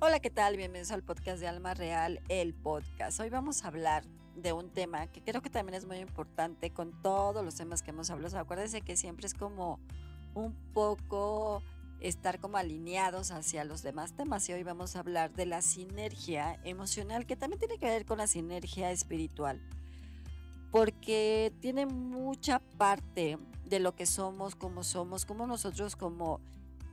Hola, ¿qué tal? Bienvenidos al podcast de Alma Real, el podcast. Hoy vamos a hablar de un tema que creo que también es muy importante con todos los temas que hemos hablado. Acuérdense que siempre es como un poco estar como alineados hacia los demás temas y hoy vamos a hablar de la sinergia emocional que también tiene que ver con la sinergia espiritual, porque tiene mucha parte de lo que somos, como nosotros como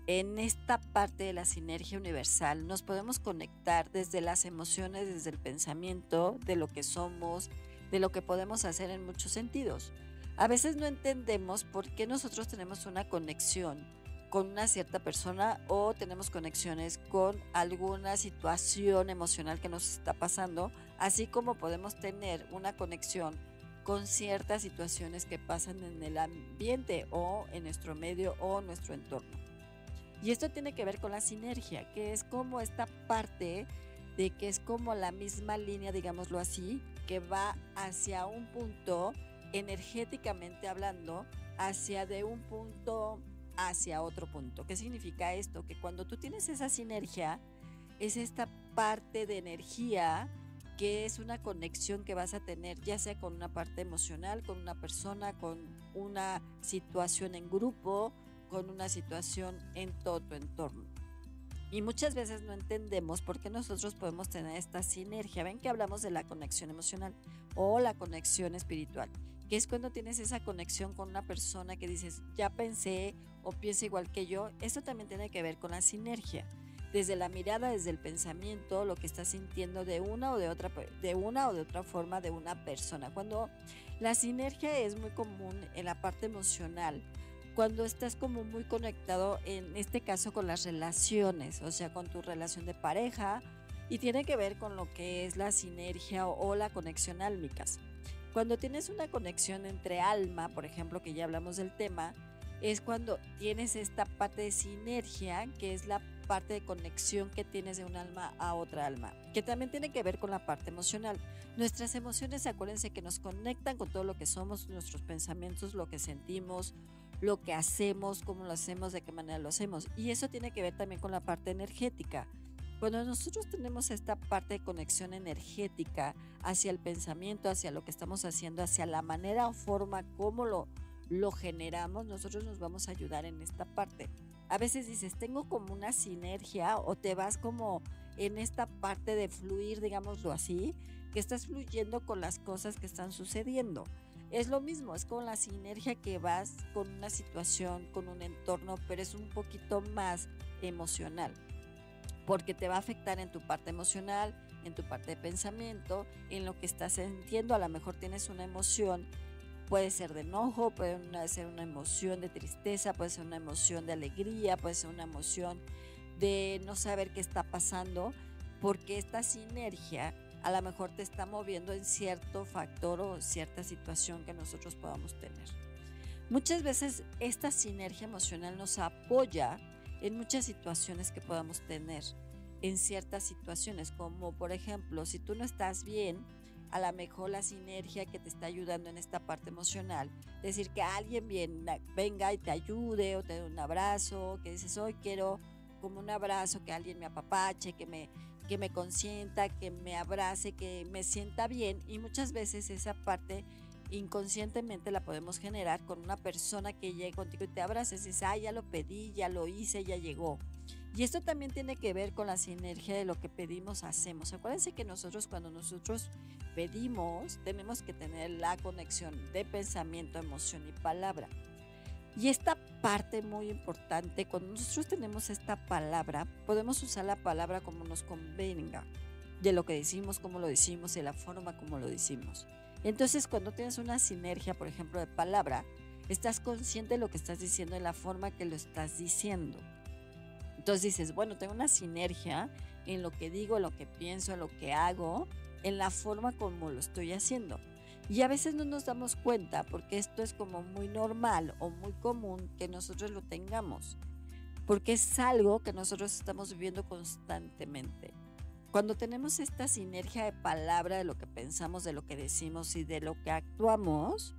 en esta parte de la sinergia universal nos podemos conectar desde las emociones, desde el pensamiento, de lo que somos, de lo que podemos hacer en muchos sentidos. A veces no entendemos por qué nosotros tenemos una conexión con una cierta persona o tenemos conexiones con alguna situación emocional que nos está pasando, así como podemos tener una conexión con ciertas situaciones que pasan en el ambiente o en nuestro medio o nuestro entorno. Y esto tiene que ver con la sinergia, que es como esta parte de que es como la misma línea, digámoslo así, que va hacia un punto energéticamente hablando, hacia de un punto hacia otro punto. ¿Qué significa esto? Que cuando tú tienes esa sinergia, es esta parte de energía que es una conexión que vas a tener, ya sea con una parte emocional, con una persona, con una situación en grupo, con una situación en todo tu entorno. Y muchas veces no entendemos por qué nosotros podemos tener esta sinergia. Ven que hablamos de la conexión emocional o la conexión espiritual, que es cuando tienes esa conexión con una persona que dices, ya pensé o piensa igual que yo. Esto también tiene que ver con la sinergia. Desde la mirada, desde el pensamiento, lo que estás sintiendo de una o de otra forma de una persona. Cuando la sinergia es muy común en la parte emocional, cuando estás como muy conectado, en este caso con las relaciones, o sea, con tu relación de pareja, y tiene que ver con lo que es la sinergia o la conexión álmicas. Cuando tienes una conexión entre alma, por ejemplo, que ya hablamos del tema, es cuando tienes esta parte de sinergia, que es la parte de conexión que tienes de un alma a otra alma, que también tiene que ver con la parte emocional. Nuestras emociones, acuérdense que nos conectan con todo lo que somos, nuestros pensamientos, lo que sentimos, lo que hacemos, cómo lo hacemos, de qué manera lo hacemos. Y eso tiene que ver también con la parte energética. Cuando nosotros tenemos esta parte de conexión energética hacia el pensamiento, hacia lo que estamos haciendo, hacia la manera o forma como lo generamos, nosotros nos vamos a ayudar en esta parte. A veces dices, tengo como una sinergia o te vas como en esta parte de fluir, digámoslo así, que estás fluyendo con las cosas que están sucediendo. Es lo mismo, es con la sinergia que vas con una situación, con un entorno, pero es un poquito más emocional, porque te va a afectar en tu parte emocional, en tu parte de pensamiento, en lo que estás sintiendo. A lo mejor tienes una emoción, puede ser de enojo, puede ser una emoción de tristeza, puede ser una emoción de alegría, puede ser una emoción de no saber qué está pasando, porque esta sinergia a lo mejor te está moviendo en cierto factor o cierta situación que nosotros podamos tener. Muchas veces esta sinergia emocional nos apoya en muchas situaciones que podamos tener, en ciertas situaciones, como por ejemplo, si tú no estás bien, a lo mejor la sinergia que te está ayudando en esta parte emocional, decir que alguien venga y te ayude o te dé un abrazo, que dices, hoy quiero como un abrazo, que alguien me apapache, que me consienta, que me abrace, que me sienta bien. Y muchas veces esa parte inconscientemente la podemos generar con una persona que llegue contigo y te abrace y dices, ya lo pedí, ya lo hice, ya llegó. Y esto también tiene que ver con la sinergia de lo que pedimos, hacemos. Acuérdense que nosotros cuando nosotros pedimos tenemos que tener la conexión de pensamiento, emoción y palabra. Y esta parte muy importante, cuando nosotros tenemos esta palabra, podemos usar la palabra como nos convenga, de lo que decimos, cómo lo decimos, de la forma como lo decimos. Entonces, cuando tienes una sinergia, por ejemplo, de palabra, estás consciente de lo que estás diciendo, de la forma que lo estás diciendo. Entonces dices, bueno, tengo una sinergia en lo que digo, en lo que pienso, en lo que hago, en la forma como lo estoy haciendo. Y a veces no nos damos cuenta porque esto es como muy normal o muy común que nosotros lo tengamos, porque es algo que nosotros estamos viviendo constantemente. Cuando tenemos esta sinergia de palabra, de lo que pensamos, de lo que decimos y de lo que actuamos,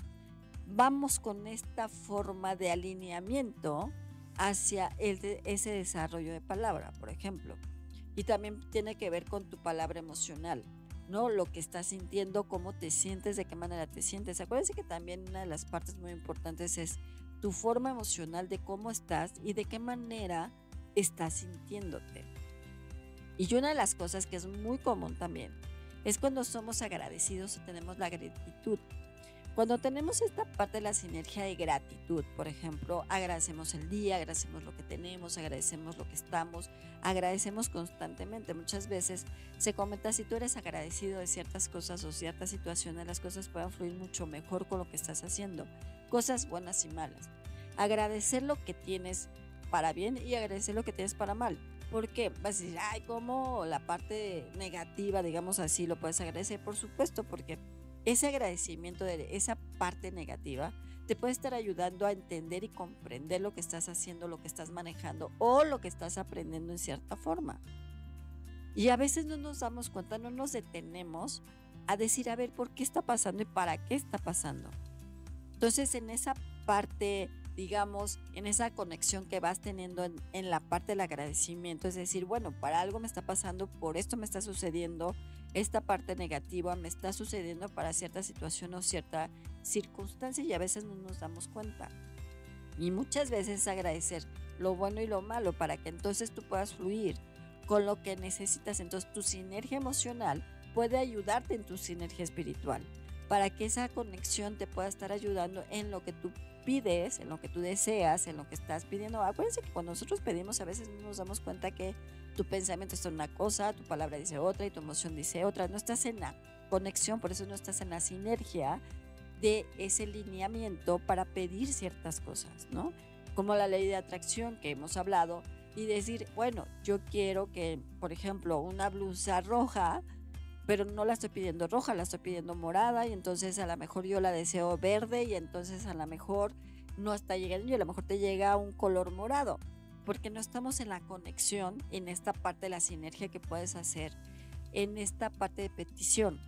vamos con esta forma de alineamiento hacia ese desarrollo de palabra. Por ejemplo, Y también tiene que ver con tu palabra emocional, ¿no? Lo que estás sintiendo, cómo te sientes, de qué manera te sientes. Acuérdense que también una de las partes muy importantes es tu forma emocional de cómo estás y de qué manera estás sintiéndote. Y una de las cosas que es muy común también es cuando somos agradecidos o tenemos la gratitud. Cuando tenemos esta parte de la sinergia de gratitud, por ejemplo, agradecemos el día, agradecemos lo que tenemos, agradecemos lo que estamos, agradecemos constantemente. Muchas veces se comenta, si tú eres agradecido de ciertas cosas o ciertas situaciones, las cosas pueden fluir mucho mejor con lo que estás haciendo, cosas buenas y malas. Agradecer lo que tienes para bien y agradecer lo que tienes para mal. ¿Por qué? Vas a decir, ay, ¿cómo la parte negativa, digamos así, lo puedes agradecer? Por supuesto, porque ese agradecimiento de esa parte negativa te puede estar ayudando a entender y comprender lo que estás haciendo, lo que estás manejando o lo que estás aprendiendo en cierta forma. Y a veces no nos damos cuenta, no nos detenemos a decir, a ver, ¿por qué está pasando y para qué está pasando? Entonces, en esa parte, digamos, en esa conexión que vas teniendo en la parte del agradecimiento, es decir, bueno, para algo me está pasando, por esto me está sucediendo, esta parte negativa me está sucediendo para cierta situación o cierta circunstancia y a veces no nos damos cuenta. Y muchas veces agradecer lo bueno y lo malo para que entonces tú puedas fluir con lo que necesitas. Entonces tu sinergia emocional puede ayudarte en tu sinergia espiritual para que esa conexión te pueda estar ayudando en lo que tú pides, en lo que tú deseas, en lo que estás pidiendo. Acuérdense que cuando nosotros pedimos a veces no nos damos cuenta que tu pensamiento es una cosa, tu palabra dice otra y tu emoción dice otra. No estás en la conexión, por eso no estás en la sinergia de ese lineamiento para pedir ciertas cosas, ¿no? Como la ley de atracción que hemos hablado y decir, bueno, yo quiero que, por ejemplo, una blusa roja, pero no la estoy pidiendo roja, la estoy pidiendo morada y entonces a lo mejor yo la deseo verde y entonces a lo mejor no está llegando y a lo mejor te llega un color morado, porque no estamos en la conexión, en esta parte de la sinergia que puedes hacer, en esta parte de petición.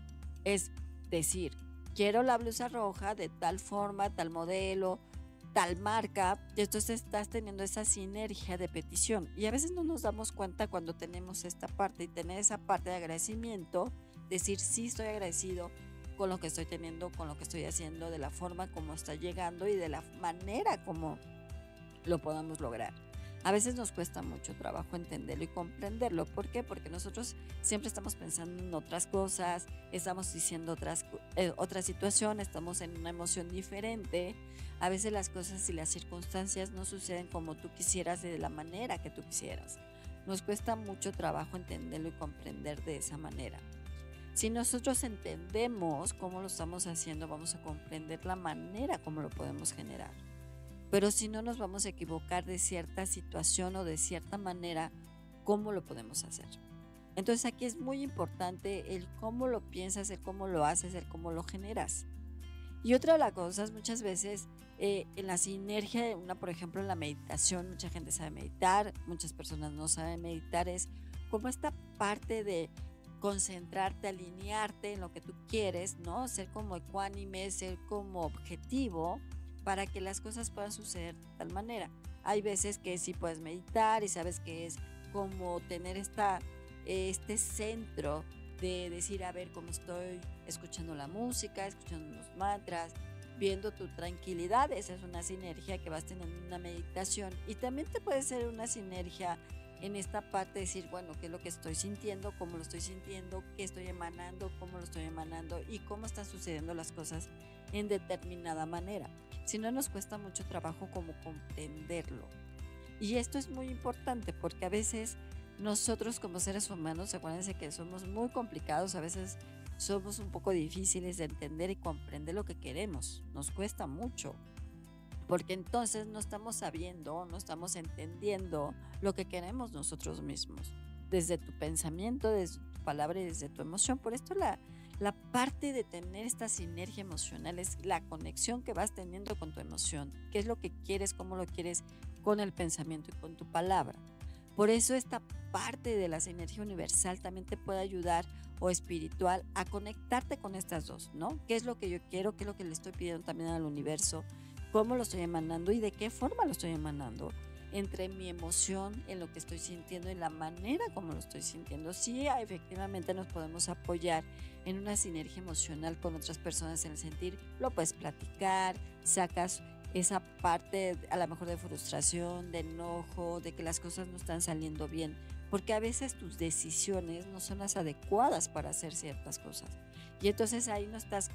Es decir, quiero la blusa roja de tal forma, tal modelo, tal marca, y entonces estás teniendo esa sinergia de petición. Y a veces no nos damos cuenta cuando tenemos esta parte y tener esa parte de agradecimiento, decir sí estoy agradecido con lo que estoy teniendo, con lo que estoy haciendo, de la forma como está llegando y de la manera como lo podamos lograr. A veces nos cuesta mucho trabajo entenderlo y comprenderlo. ¿Por qué? Porque nosotros siempre estamos pensando en otras cosas, estamos diciendo otra situación, estamos en una emoción diferente. A veces las cosas y las circunstancias no suceden como tú quisieras, de la manera que tú quisieras. Nos cuesta mucho trabajo entenderlo y comprender de esa manera. Si nosotros entendemos cómo lo estamos haciendo, vamos a comprender la manera como lo podemos generar. Pero si no, nos vamos a equivocar de cierta situación o de cierta manera, ¿cómo lo podemos hacer? Entonces aquí es muy importante el cómo lo piensas, el cómo lo haces, el cómo lo generas. Y otra de las cosas, muchas veces en la sinergia, por ejemplo, en la meditación, mucha gente sabe meditar, muchas personas no saben meditar, es como esta parte de concentrarte, alinearte en lo que tú quieres, ¿no? Ser como ecuánime, ser como objetivo, para que las cosas puedan suceder de tal manera. Hay veces que sí puedes meditar y sabes que es como tener este centro de decir, a ver, cómo estoy escuchando la música, escuchando los mantras, viendo tu tranquilidad. Esa es una sinergia que vas teniendo en una meditación. Y también te puede ser una sinergia en esta parte de decir, bueno, qué es lo que estoy sintiendo, cómo lo estoy sintiendo, qué estoy emanando, cómo lo estoy emanando y cómo están sucediendo las cosas en determinada manera. Si no, nos cuesta mucho trabajo como comprenderlo. Y esto es muy importante porque a veces nosotros como seres humanos, acuérdense que somos muy complicados, a veces somos un poco difíciles de entender y comprender lo que queremos. Nos cuesta mucho. Porque entonces no estamos sabiendo, no estamos entendiendo lo que queremos nosotros mismos, desde tu pensamiento, desde tu palabra y desde tu emoción. Por esto la parte de tener esta sinergia emocional es la conexión que vas teniendo con tu emoción, qué es lo que quieres, cómo lo quieres con el pensamiento y con tu palabra. Por eso esta parte de la sinergia universal también te puede ayudar, o espiritual, a conectarte con estas dos, ¿no? ¿Qué es lo que yo quiero? ¿Qué es lo que le estoy pidiendo también al universo? ¿Cómo lo estoy emanando y de qué forma lo estoy emanando? entre mi emoción, en lo que estoy sintiendo, en la manera como lo estoy sintiendo. Sí, efectivamente nos podemos apoyar en una sinergia emocional con otras personas en el sentir, lo puedes platicar, sacas esa parte a lo mejor de frustración, de enojo, de que las cosas no están saliendo bien, porque a veces tus decisiones no son las adecuadas para hacer ciertas cosas. Y entonces ahí no estás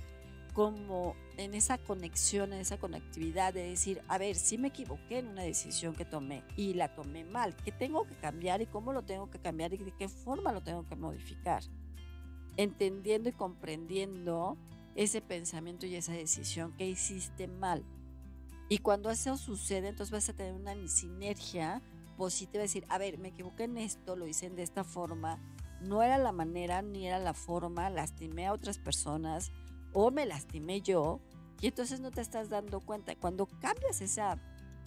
como en esa conexión, en esa conectividad de decir, a ver, sí me equivoqué en una decisión que tomé y la tomé mal, ¿qué tengo que cambiar y cómo lo tengo que cambiar y de qué forma lo tengo que modificar? Entendiendo y comprendiendo ese pensamiento y esa decisión que hiciste mal. Y cuando eso sucede, entonces vas a tener una sinergia positiva, decir, a ver, me equivoqué en esto, lo hice de esta forma, no era la manera ni era la forma, lastimé a otras personas o me lastimé yo, y entonces no te estás dando cuenta. Cuando cambias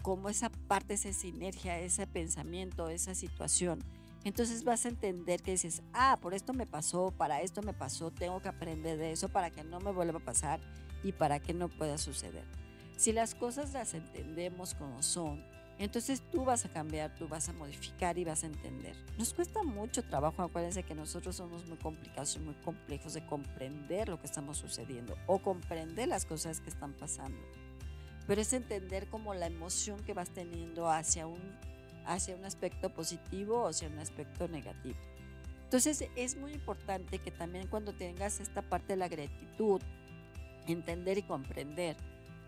como esa parte, esa sinergia, ese pensamiento, esa situación, entonces vas a entender que dices, por esto me pasó, para esto me pasó, tengo que aprender de eso para que no me vuelva a pasar y para que no pueda suceder. Si las cosas las entendemos como son, entonces tú vas a cambiar, tú vas a modificar y vas a entender. Nos cuesta mucho trabajo, acuérdense que nosotros somos muy complicados y muy complejos de comprender lo que estamos sucediendo o comprender las cosas que están pasando. Pero es entender como la emoción que vas teniendo hacia un aspecto positivo o hacia un aspecto negativo. Entonces es muy importante que también cuando tengas esta parte de la gratitud, entender y comprender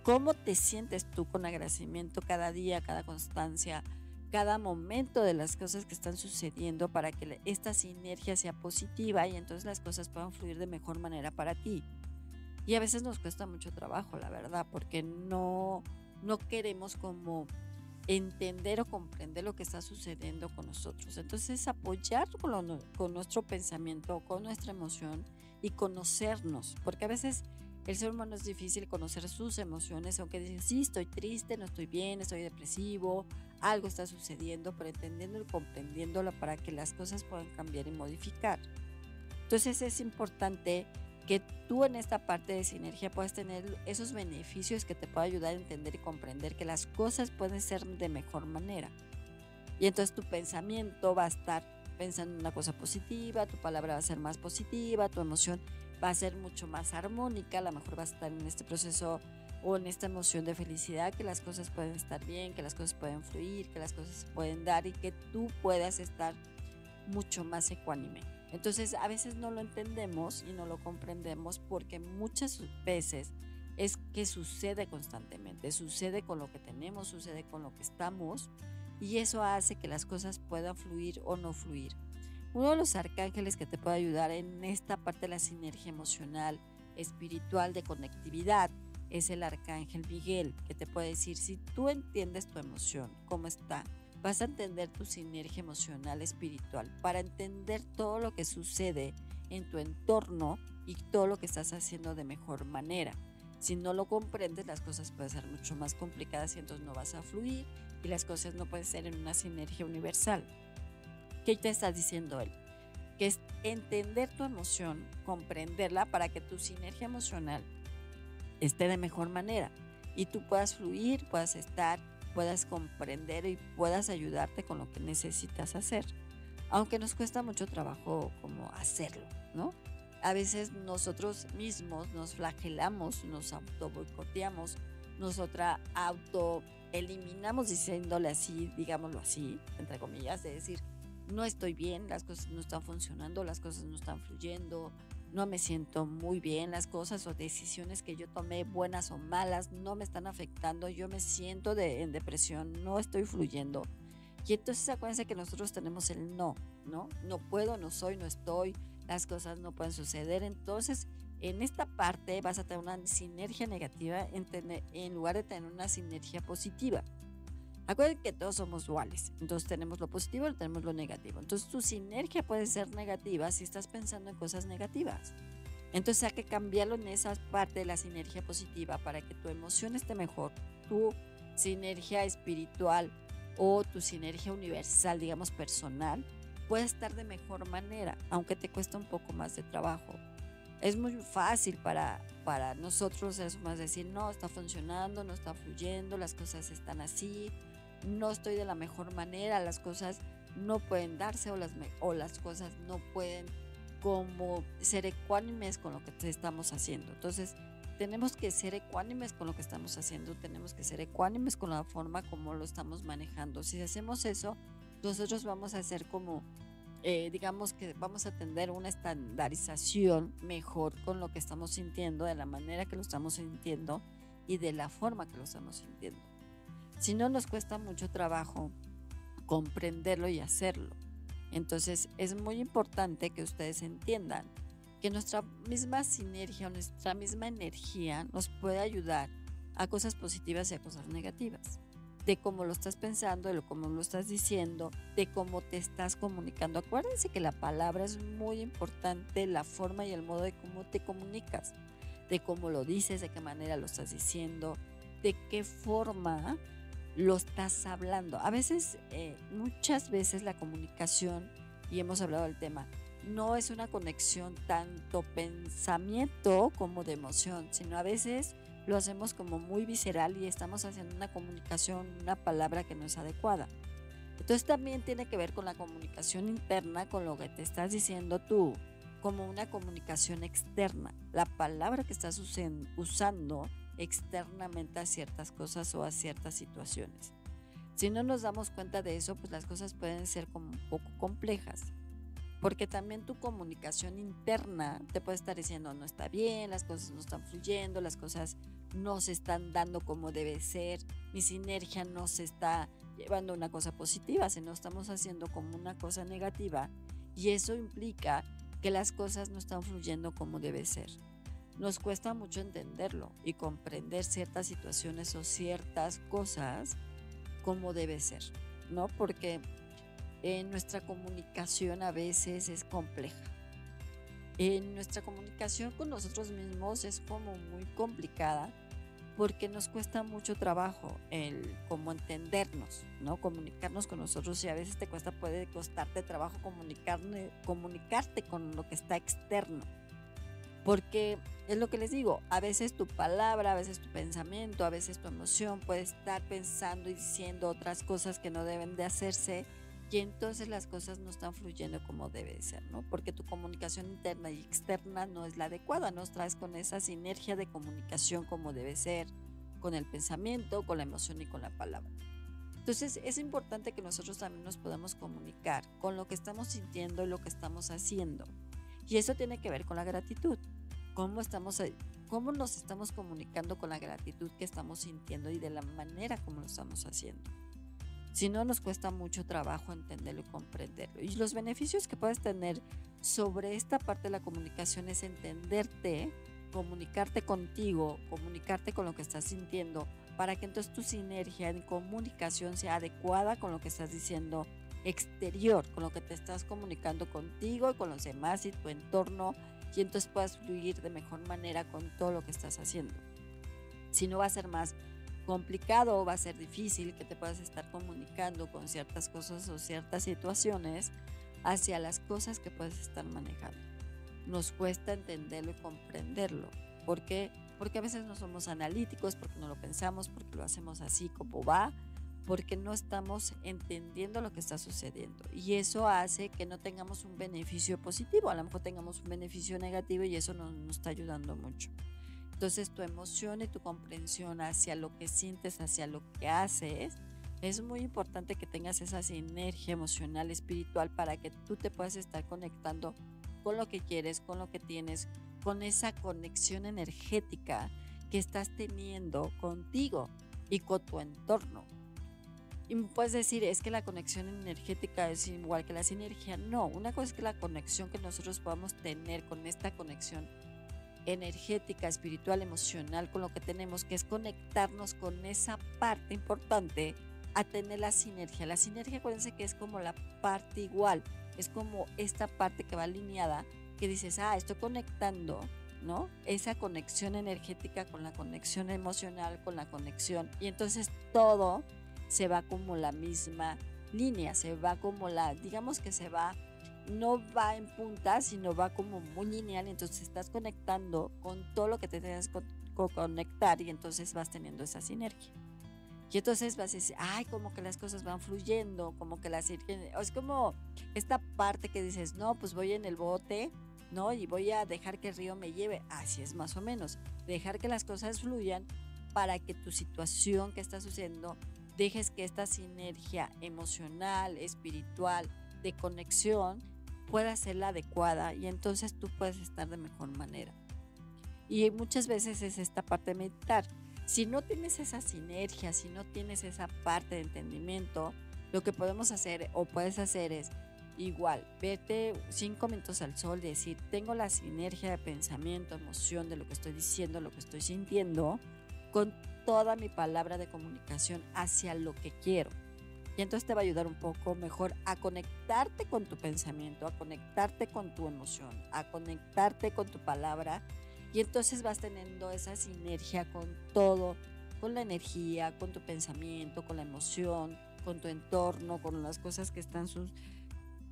cómo te sientes tú con agradecimiento cada día, cada constancia, cada momento de las cosas que están sucediendo para que esta sinergia sea positiva y entonces las cosas puedan fluir de mejor manera para ti. Y a veces nos cuesta mucho trabajo, la verdad, porque no queremos como entender o comprender lo que está sucediendo con nosotros. Entonces, apoyar con nuestro pensamiento, con nuestra emoción y conocernos, porque a veces el ser humano es difícil conocer sus emociones, aunque dicen, sí, estoy triste, no estoy bien, estoy depresivo, algo está sucediendo, pero entendiendo y comprendiéndolo para que las cosas puedan cambiar y modificar. Entonces es importante que tú en esta parte de sinergia puedas tener esos beneficios que te puedan ayudar a entender y comprender que las cosas pueden ser de mejor manera. Y entonces tu pensamiento va a estar pensando en una cosa positiva, tu palabra va a ser más positiva, tu emoción va a ser mucho más armónica, a lo mejor vas a estar en este proceso o en esta emoción de felicidad, que las cosas pueden estar bien, que las cosas pueden fluir, que las cosas se pueden dar y que tú puedas estar mucho más ecuánime. Entonces a veces no lo entendemos y no lo comprendemos porque muchas veces es que sucede constantemente, sucede con lo que tenemos, sucede con lo que estamos y eso hace que las cosas puedan fluir o no fluir. Uno de los arcángeles que te puede ayudar en esta parte de la sinergia emocional, espiritual, de conectividad, es el arcángel Miguel, que te puede decir, si tú entiendes tu emoción, cómo está, vas a entender tu sinergia emocional espiritual para entender todo lo que sucede en tu entorno y todo lo que estás haciendo de mejor manera. Si no lo comprendes, las cosas pueden ser mucho más complicadas y entonces no vas a fluir y las cosas no pueden ser en una sinergia universal. ¿Qué te está diciendo él? Que es entender tu emoción, comprenderla para que tu sinergia emocional esté de mejor manera y tú puedas fluir, puedas estar, puedas comprender y puedas ayudarte con lo que necesitas hacer. Aunque nos cuesta mucho trabajo como hacerlo, ¿no? A veces nosotros mismos nos flagelamos, nos auto boicoteamos, nosotras auto eliminamos diciéndole así, digámoslo así, entre comillas, de decir, no estoy bien, las cosas no están funcionando, las cosas no están fluyendo, no me siento muy bien, las cosas o decisiones que yo tomé, buenas o malas, no me están afectando, yo me siento en depresión, no estoy fluyendo. Y entonces acuérdense que nosotros tenemos el no, ¿no? No puedo, no soy, no estoy, las cosas no pueden suceder. Entonces, en esta parte vas a tener una sinergia negativa en lugar de tener una sinergia positiva. Acuérdense que todos somos duales, entonces tenemos lo positivo y tenemos lo negativo. Entonces tu sinergia puede ser negativa si estás pensando en cosas negativas. Entonces hay que cambiarlo en esa parte de la sinergia positiva para que tu emoción esté mejor, tu sinergia espiritual o tu sinergia universal, digamos personal, puede estar de mejor manera, aunque te cuesta un poco más de trabajo. Es muy fácil para nosotros, es más decir, no está funcionando, no está fluyendo, las cosas están así, no estoy de la mejor manera, las cosas no pueden darse o las cosas no pueden como ser ecuánimes con lo que estamos haciendo. Entonces, tenemos que ser ecuánimes con lo que estamos haciendo, tenemos que ser ecuánimes con la forma como lo estamos manejando. Si hacemos eso, nosotros vamos a hacer como, digamos que vamos a tener una estandarización mejor con lo que estamos sintiendo, de la manera que lo estamos sintiendo y de la forma que lo estamos sintiendo. Si no, nos cuesta mucho trabajo comprenderlo y hacerlo. Entonces es muy importante que ustedes entiendan que nuestra misma sinergia o nuestra misma energía nos puede ayudar a cosas positivas y a cosas negativas. De cómo lo estás pensando, de cómo lo estás diciendo, de cómo te estás comunicando. Acuérdense que la palabra es muy importante, la forma y el modo de cómo te comunicas, de cómo lo dices, de qué manera lo estás diciendo, de qué forma lo estás hablando. A veces, muchas veces la comunicación, y hemos hablado del tema, no es una conexión tanto pensamiento como de emoción, sino a veces lo hacemos como muy visceral y estamos haciendo una comunicación, una palabra que no es adecuada. Entonces también tiene que ver con la comunicación interna, con lo que te estás diciendo tú, como una comunicación externa. La palabra que estás usando externamente a ciertas cosas o a ciertas situaciones. Si no nos damos cuenta de eso, pues las cosas pueden ser como un poco complejas. Porque también tu comunicación interna te puede estar diciendo no está bien, las cosas no están fluyendo, las cosas no se están dando como debe ser, mi sinergia no se está llevando a una cosa positiva, sino estamos haciendo como una cosa negativa y eso implica que las cosas no están fluyendo como debe ser. Nos cuesta mucho entenderlo y comprender ciertas situaciones o ciertas cosas como debe ser, ¿no? Porque nuestra comunicación a veces es compleja. Nuestra comunicación con nosotros mismos es como muy complicada porque nos cuesta mucho trabajo el como entendernos, ¿no? Comunicarnos con nosotros y a veces puede costarte trabajo comunicarte con lo que está externo. Porque es lo que les digo, a veces tu palabra, a veces tu pensamiento, a veces tu emoción puede estar pensando y diciendo otras cosas que no deben de hacerse y entonces las cosas no están fluyendo como debe ser, ¿no? Porque tu comunicación interna y externa no es la adecuada, no traes con esa sinergia de comunicación como debe ser, con el pensamiento, con la emoción y con la palabra. Entonces es importante que nosotros también nos podamos comunicar con lo que estamos sintiendo y lo que estamos haciendo. Y eso tiene que ver con la gratitud. Cómo nos estamos comunicando con la gratitud que estamos sintiendo y de la manera como lo estamos haciendo. Si no, nos cuesta mucho trabajo entenderlo y comprenderlo. Y los beneficios que puedes tener sobre esta parte de la comunicación es entenderte, comunicarte contigo, comunicarte con lo que estás sintiendo, para que entonces tu sinergia en comunicación sea adecuada con lo que estás diciendo exterior, con lo que te estás comunicando contigo y con los demás y tu entorno, y entonces puedas fluir de mejor manera con todo lo que estás haciendo. Si no, va a ser más complicado o va a ser difícil que te puedas estar comunicando con ciertas cosas o ciertas situaciones hacia las cosas que puedes estar manejando. Nos cuesta entenderlo y comprenderlo. ¿Por qué? Porque a veces no somos analíticos, porque no lo pensamos, porque lo hacemos así como va, porque no estamos entendiendo lo que está sucediendo. Y eso hace que no tengamos un beneficio positivo, a lo mejor tengamos un beneficio negativo y eso no nos está ayudando mucho. Entonces tu emoción y tu comprensión hacia lo que sientes, hacia lo que haces, es muy importante que tengas esa sinergia emocional, espiritual, para que tú te puedas estar conectando con lo que quieres, con lo que tienes, con esa conexión energética que estás teniendo contigo y con tu entorno. Y me puedes decir, es que la conexión energética es igual que la sinergia. No, una cosa es que la conexión que nosotros podamos tener con esta conexión energética, espiritual, emocional, con lo que tenemos, que es conectarnos con esa parte importante a tener la sinergia. La sinergia, acuérdense que es como la parte igual, es como esta parte que va alineada, que dices, estoy conectando, ¿no? Esa conexión energética con la conexión emocional, con la conexión, y entonces todo se va como la misma línea, se va como digamos que se va, no va en punta, sino va como muy lineal, y entonces estás conectando con todo lo que te tengas que conectar y entonces vas teniendo esa sinergia. Y entonces vas a decir, ay, como que las cosas van fluyendo, como que es como esta parte que dices, no, pues voy en el bote, ¿no? Y voy a dejar que el río me lleve. Así es más o menos, dejar que las cosas fluyan para que tu situación que está sucediendo, dejes que esta sinergia emocional, espiritual, de conexión, pueda ser la adecuada y entonces tú puedes estar de mejor manera. Y muchas veces es esta parte de meditar. Si no tienes esa sinergia, si no tienes esa parte de entendimiento, lo que podemos hacer o puedes hacer es igual, vete 5 minutos al sol, decir, tengo la sinergia de pensamiento, emoción, de lo que estoy diciendo, lo que estoy sintiendo, con toda mi palabra de comunicación hacia lo que quiero. Y entonces te va a ayudar un poco mejor a conectarte con tu pensamiento, a conectarte con tu emoción, a conectarte con tu palabra. Y entonces vas teniendo esa sinergia con todo, con la energía, con tu pensamiento, con la emoción, con tu entorno, con las cosas que están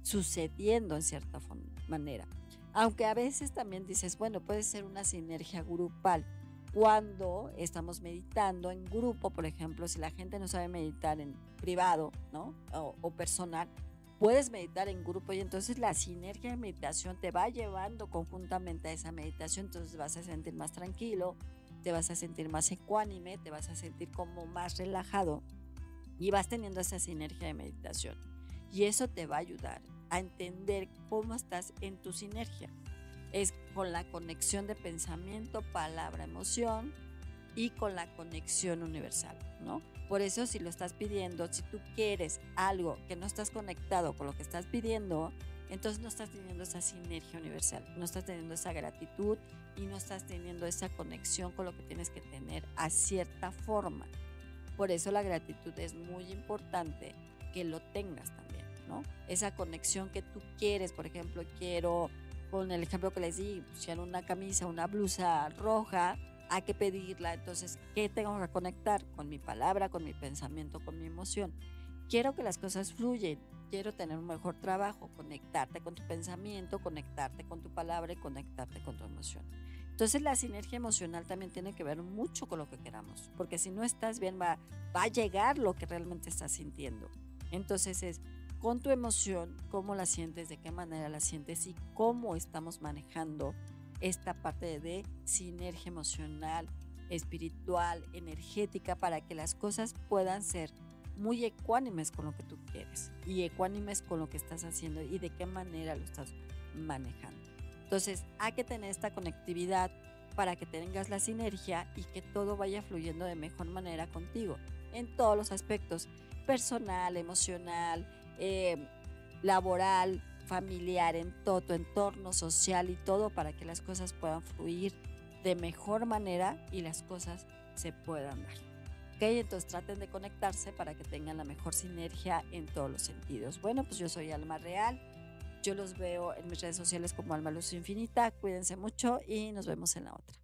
sucediendo en cierta manera. Aunque a veces también dices, bueno, puede ser una sinergia grupal. Cuando estamos meditando en grupo, por ejemplo, si la gente no sabe meditar en privado, ¿no? O personal, puedes meditar en grupo y entonces la sinergia de meditación te va llevando conjuntamente a esa meditación, entonces vas a sentir más tranquilo, te vas a sentir más ecuánime, te vas a sentir como más relajado y vas teniendo esa sinergia de meditación. Y eso te va a ayudar a entender cómo estás en tu sinergia. Es con la conexión de pensamiento, palabra, emoción y con la conexión universal, ¿no? Por eso si lo estás pidiendo, si tú quieres algo que no estás conectado con lo que estás pidiendo, entonces no estás teniendo esa sinergia universal, no estás teniendo esa gratitud y no estás teniendo esa conexión con lo que tienes que tener a cierta forma. Por eso la gratitud es muy importante que lo tengas también, ¿no? Esa conexión que tú quieres, por ejemplo, quiero, con el ejemplo que les di, pusieron una camisa, una blusa roja, hay que pedirla, entonces, ¿qué tengo que conectar? Con mi palabra, con mi pensamiento, con mi emoción. Quiero que las cosas fluyan, quiero tener un mejor trabajo, conectarte con tu pensamiento, conectarte con tu palabra y conectarte con tu emoción. Entonces la sinergia emocional también tiene que ver mucho con lo que queramos, porque si no estás bien va a llegar lo que realmente estás sintiendo. Entonces es con tu emoción, cómo la sientes, de qué manera la sientes y cómo estamos manejando esta parte de sinergia emocional, espiritual, energética, para que las cosas puedan ser muy ecuánimes con lo que tú quieres y ecuánimes con lo que estás haciendo y de qué manera lo estás manejando. Entonces hay que tener esta conectividad para que tengas la sinergia y que todo vaya fluyendo de mejor manera contigo en todos los aspectos, personal, emocional, laboral, familiar, en todo tu entorno social y todo, para que las cosas puedan fluir de mejor manera y las cosas se puedan dar. ¿Ok? Entonces traten de conectarse para que tengan la mejor sinergia en todos los sentidos. Bueno, pues yo soy Alma Real. Yo los veo en mis redes sociales como Alma Luz Infinita. Cuídense mucho y nos vemos en la otra.